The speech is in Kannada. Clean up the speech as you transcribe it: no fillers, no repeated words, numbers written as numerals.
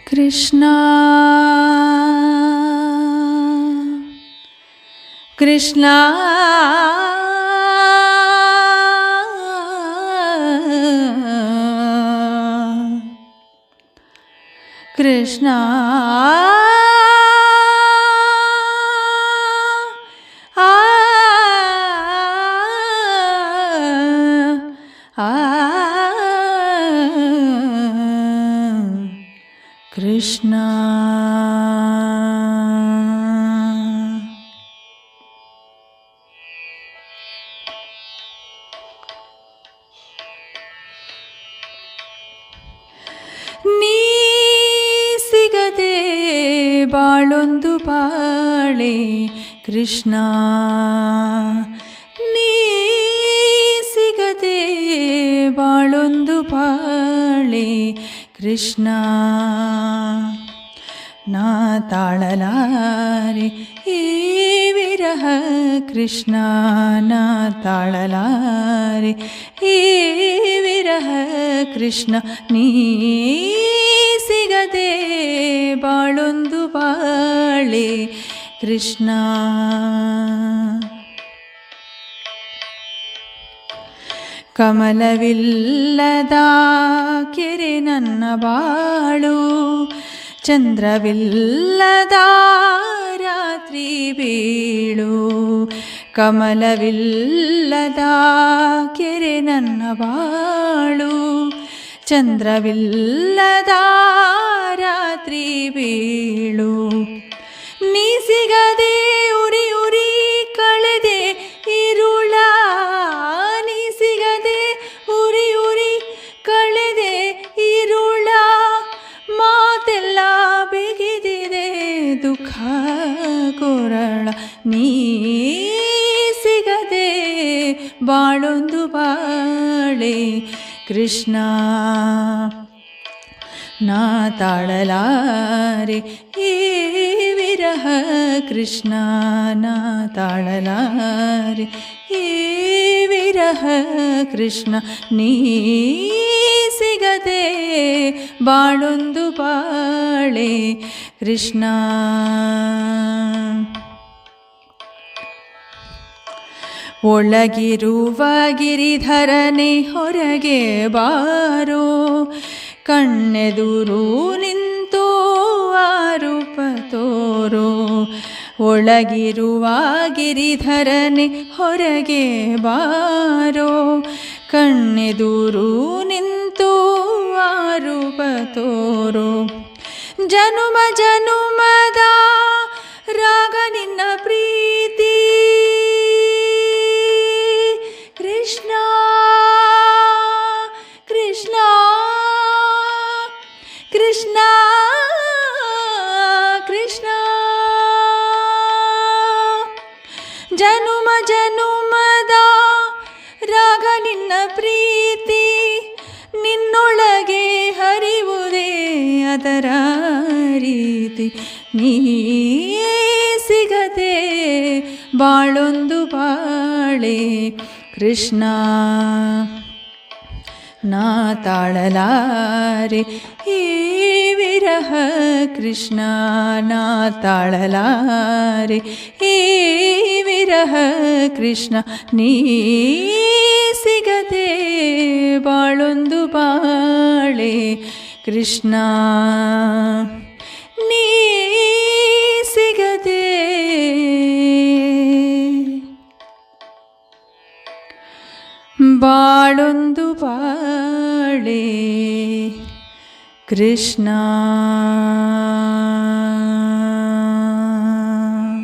ಕೃಷ್ಣ ಕೃಷ್ಣ ಕೃಷ್ಣ ಕೃಷ್ಣ ನೀ ಸಿಗದೆ ಬಾಳೊಂದು ಬಾಳೆ ಕೃಷ್ಣ, ನೀ ಸಿಗದೆ ಬಾಳೊಂದು ಬಾಳೆ ಕೃಷ್ಣ. ನಾ ತಾಳಲಾರೆ ಈ ವಿರಹ ಕೃಷ್ಣ, ನಾ ತಾಳಲಾರೆ ಈ ವಿರಹ ಕೃಷ್ಣ. ನೀ ಸಿಗದೆ ಬಾಳೊಂದು ಬಾಳೆ ಕೃಷ್ಣ. ಕಮಲವಿಲ್ಲದ ಕೆರೆ ನನ್ನ ಬಾಳು, ಚಂದ್ರವಿಲ್ಲದ ರಾತ್ರಿ ಬೀಳು. ಕಮಲವಿಲ್ಲದ ಕೆರೆ ನನ್ನ ಬಾಳು, ಚಂದ್ರವಿಲ್ಲದ ರಾತ್ರಿ ಬೀಳು. ನೀ ಸಿಗದೆ ಉರಿ ಉರಿ ಕಳೆದೆ ಇರುಳ, ನೀ ಸಿಗದೆ ಉರಿ ಉರಿ ಕಳೆದೆ ಇರುಳ. ಮಾತೆಲ್ಲ ಬಿಗಿದಿದೆ ದುಃಖ ಕೊರಳ, ನೀ ಸಿಗದೆ ಬಾಳೊಂದು ಬಾಳೆ ಕೃಷ್ಣ. ನಾ ತಾಳಲಾರೆ ಈ ವಿರಹ ಕೃಷ್ಣ, ನಾ ತಾಳಲಾರೆ ಈ ವಿರಹ ಕೃಷ್ಣ. ನೀ ಸಿಗದೆ ಬಾಳೊಂದು ಬಾಳೆ ಕೃಷ್ಣ. ಒಳಗಿರುವ ಗಿರಿಧರನೆ ಹೊರಗೆ ಬಾರೋ, ಕಣ್ಣೆದುರು ನಿಂತು ಆರೂಪ ತೋರೋ. ಒಳಗಿರುವ ಗಿರಿಧರನೆ ಹೊರಗೆ ಬಾರೋ, ಕಣ್ಣೆದುರು ನಿಂತು ಆರೂಪ ತೋರೋ. ಜನುಮ ಜನುಮದ ರಾಗ ನಿನ್ನ ಪ್ರೀತಿ ಕೃಷ್ಣ, ಕೃಷ್ಣ ಕೃಷ್ಣ ಕೃಷ್ಣ. ಜನುಮ ಜನುಮದ ರಾಗ ನಿನ್ನ ಪ್ರೀತಿ, ನಿನ್ನೊಳಗೆ ಹರಿವುದೇ ಅದರ ರೀತಿ. ನೀ ಸಿಗದೆ ಬಾಳೊಂದು ಬಾಳೆ ಕೃಷ್ಣ. ನಾ ತಾಳಲಾರೆ ಈ ವಿರಹ ಕೃಷ್ಣ, ನಾ ತಾಳಲಾರೆ ಈ ವಿರಹ ಕೃಷ್ಣ. ನೀ ಸಿಗದೆ ಬಾಳೊಂದು ಬಾಳೆ ಕೃಷ್ಣ, ನೀ ಸಿಗದೆ ಬಾಳೊಂದು ಬಾಳೆ ಕೃಷ್ಣ.